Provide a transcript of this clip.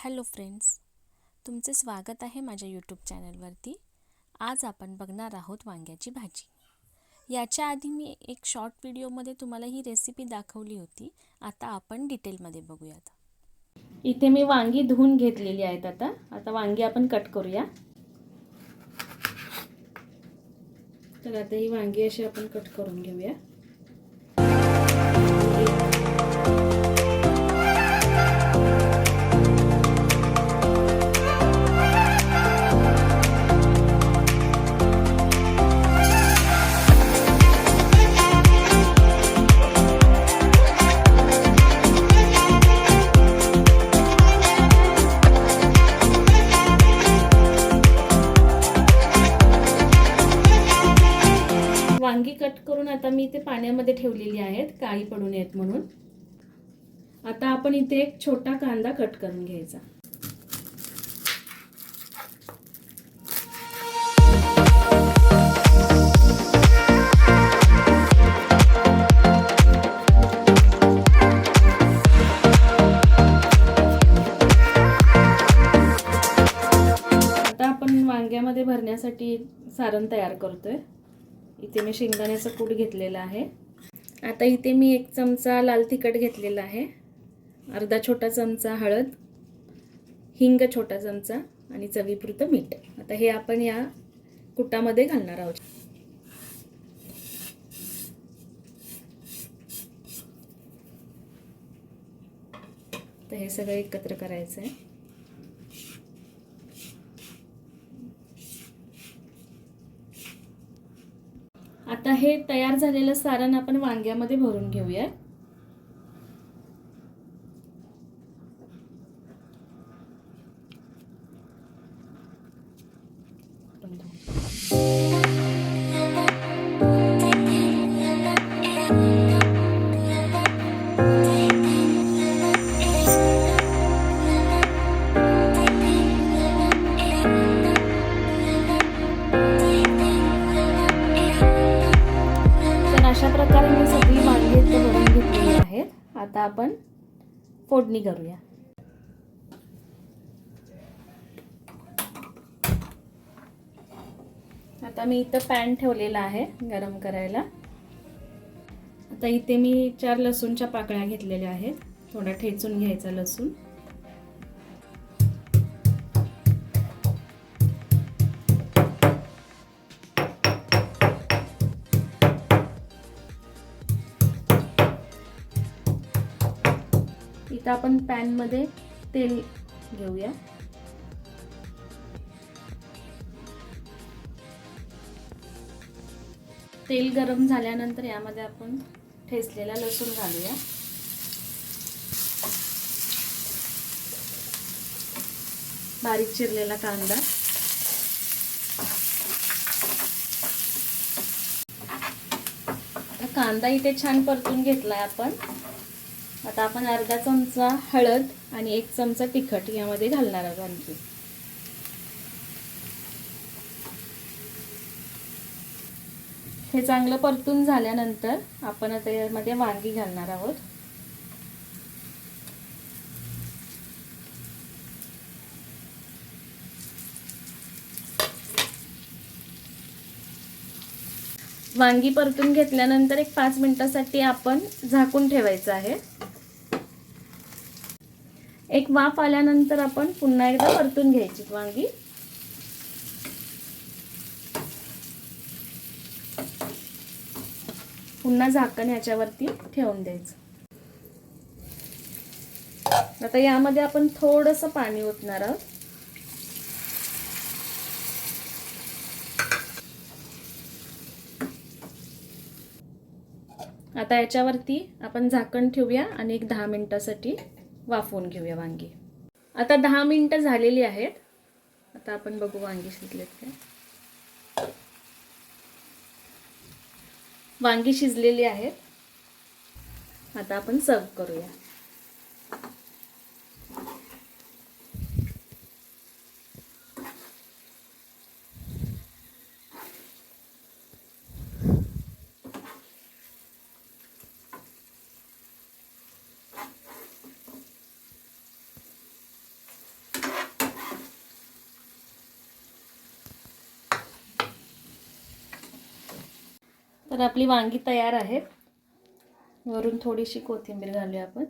Hello friends, तुमचे स्वागत आहे माझ्या यूट्यूब चॅनलवरती. आज आपण बघणार आहोत वांग्याची भाजी. याच्या आधी मी एक शॉर्ट व्हिडिओमध्ये तुम्हाला ही रेसिपी दाखवली होती. आता आपण डिटेलमध्ये बघूयात. इथे मी वांगी धुवून घेतलेली आहेत. आता वांगी आपण कट करूया. तर आता ही वांगी अशी आपण कट करून घेऊया. वांगी कट करून आता मी इथे पाण्यामध्ये ठेवलेली आहेत, काळी पडू नयेत म्हणून. आता आपण इथे एक छोटा कांदा कट करून घ्यायचा. आता आपण वांग्यामध्ये भरण्यासाठी सारण तयार करतोय. इथे मी शेंगदाण्याचा कूट घेतलेला आहे. आता इथे मी 1 चमचा लाल तिखट घेतलेला आहे, अर्धा छोटा चमचा हळद, हिंग छोटा चमचा आणि चवीपुरतं मीठ. आता हे आपण या कुटामध्ये घालणार आहोत. तर हे सगळं एकत्र करायचं आहे. आता हे तयार झालेलं सारण आपण वांग्यामध्ये भरून घेऊया. अशा प्रकारे मी सगळी वांगी इथे भरून घेतलेली आहेत. आता आपण फोडणी करूया. आता मी इथं पॅन ठेवलेला आहे गरम करायला. आता इथे मी 4 लसूणच्या पाकळ्या घेतलेल्या आहेत. थोडा ठेचून घ्यायचा लसूण. इथं आपण पॅन मध्ये तेल घेऊया. तेल गरम झाल्यानंतर यामध्ये आपण ठेचलेला लसूण घालूया. बारीक चिरलेला कांदा, कांदा इथे छान परतून घेतलाय आपण. आता आपण अर्धा चमचा हळद आणि 1 चमचा तिखट यामध्ये घालणार आहोत. आणखी हे चांगलं परतून झाल्यानंतर आपण आता यामध्ये वांगी घालणार आहोत. वांगी परतून घेतल्यानंतर एक 5 मिनिटांसाठी आपण झाकून ठेवायचं आहे. एक वाफ आल्यानंतर आपण पुन्हा एकदा परतून घ्यायची वांगी. पुन्हा झाकण याच्यावरती ठेवून द्यायचं. आता यामध्ये आपण थोडंसं पाणी ओतणार आहोत. आता याच्यावरती आपण झाकण ठेवूया आणि एक 10 मिनिटांसाठी वाफवून घेऊया वांगी. आता 10 मिनिटं झालेली आहेत. आता आपण बघू वांगी शिजलेत काय. वांगी शिजलेली आहेत. आता आपण सर्व करूया. तर आपली वांगी तयार आहेत. वरून थोडीशी कोथिंबीर घालूया आपण.